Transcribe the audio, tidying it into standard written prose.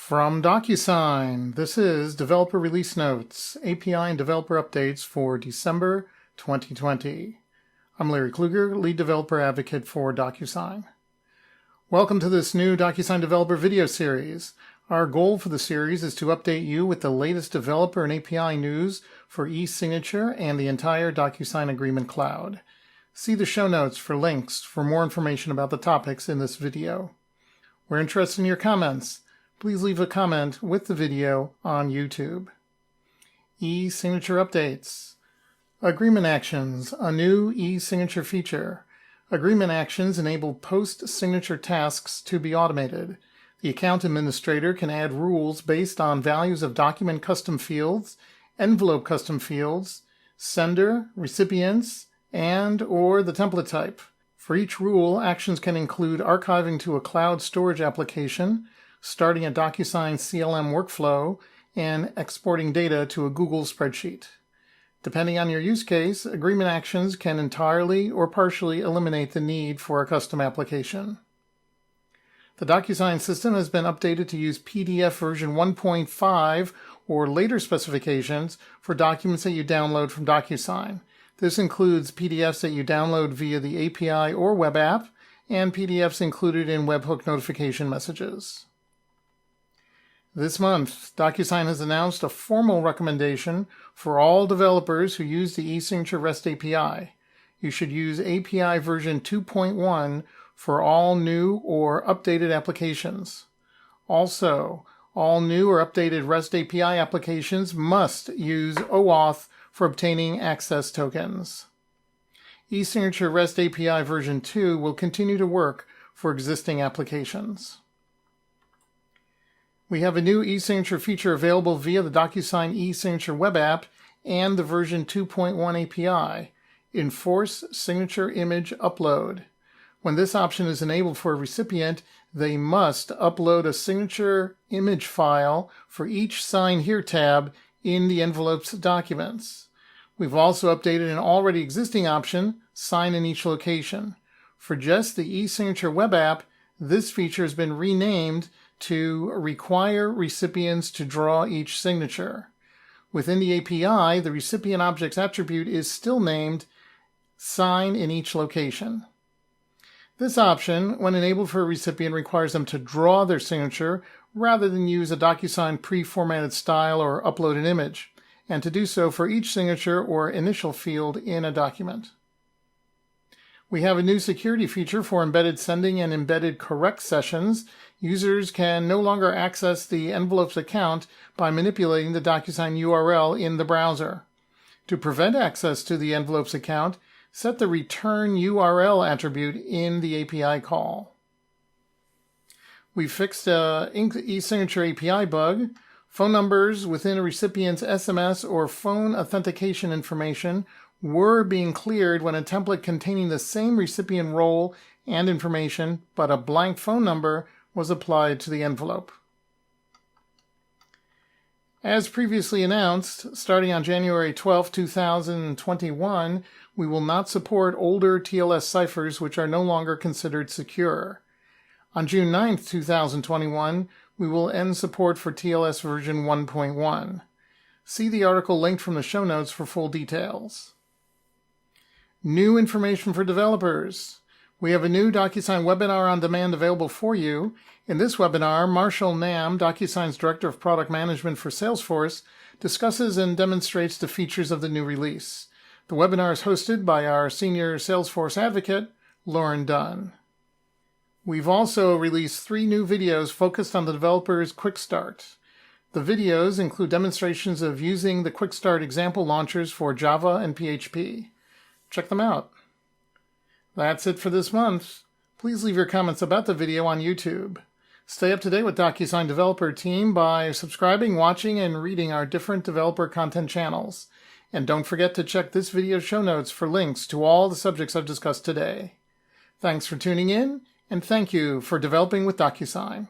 From DocuSign, this is Developer Release Notes, API and Developer Updates for December 2020. I'm Larry Kluger, Lead Developer Advocate for DocuSign. Welcome to this new DocuSign Developer video series. Our goal for the series is to update you with the latest developer and API news for eSignature and the entire DocuSign Agreement Cloud. See the show notes for links for more information about the topics in this video. We're interested in your comments. Please leave a comment with the video on YouTube. eSignature updates. Agreement actions, a new eSignature feature. Agreement actions enable post-signature tasks to be automated. The account administrator can add rules based on values of document custom fields, envelope custom fields, sender, recipients, and/or the template type. For each rule, actions can include archiving to a cloud storage application, starting a DocuSign CLM workflow, and exporting data to a Google spreadsheet. Depending on your use case, agreement actions can entirely or partially eliminate the need for a custom application. The DocuSign system has been updated to use PDF version 1.5 or later specifications for documents that you download from DocuSign. This includes PDFs that you download via the API or web app, and PDFs included in webhook notification messages. This month, DocuSign has announced a formal recommendation for all developers who use the eSignature REST API. You should use API version 2.1 for all new or updated applications. Also, all new or updated REST API applications must use OAuth for obtaining access tokens. eSignature REST API version 2 will continue to work for existing applications. We have a new eSignature feature available via the DocuSign eSignature web app and the version 2.1 API, Enforce Signature Image Upload. When this option is enabled for a recipient, they must upload a signature image file for each Sign Here tab in the envelope's documents. We've also updated an already existing option, Sign in Each Location. For just the eSignature web app, this feature has been renamed to require recipients to draw each signature. Within the API, the recipient object's attribute is still named Sign in Each Location. This option, when enabled for a recipient, requires them to draw their signature rather than use a DocuSign pre-formatted style or upload an image, and to do so for each signature or initial field in a document. We have a new security feature for embedded sending and embedded correct sessions. Users can no longer access the envelope's account by manipulating the DocuSign URL in the browser. To prevent access to the envelope's account, set the return URL attribute in the API call. We fixed an eSignature API bug. Phone numbers within a recipient's SMS or phone authentication information were being cleared when a template containing the same recipient role and information, but a blank phone number, was applied to the envelope. As previously announced, starting on January 12, 2021, we will not support older TLS ciphers which are no longer considered secure. On June 9, 2021, we will end support for TLS version 1.1. See the article linked from the show notes for full details. New information for developers. We have a new DocuSign webinar on demand available for you. In this webinar, Marshall Nam, DocuSign's Director of Product Management for Salesforce, discusses and demonstrates the features of the new release. The webinar is hosted by our Senior Salesforce Advocate, Lauren Dunn. We've also released 3 new videos focused on the developer's Quick Start. The videos include demonstrations of using the Quick Start example launchers for Java and PHP. Check them out. That's it for this month. Please leave your comments about the video on YouTube. Stay up to date with DocuSign Developer Team by subscribing, watching, and reading our different developer content channels. And don't forget to check this video's show notes for links to all the subjects I've discussed today. Thanks for tuning in, and thank you for developing with DocuSign.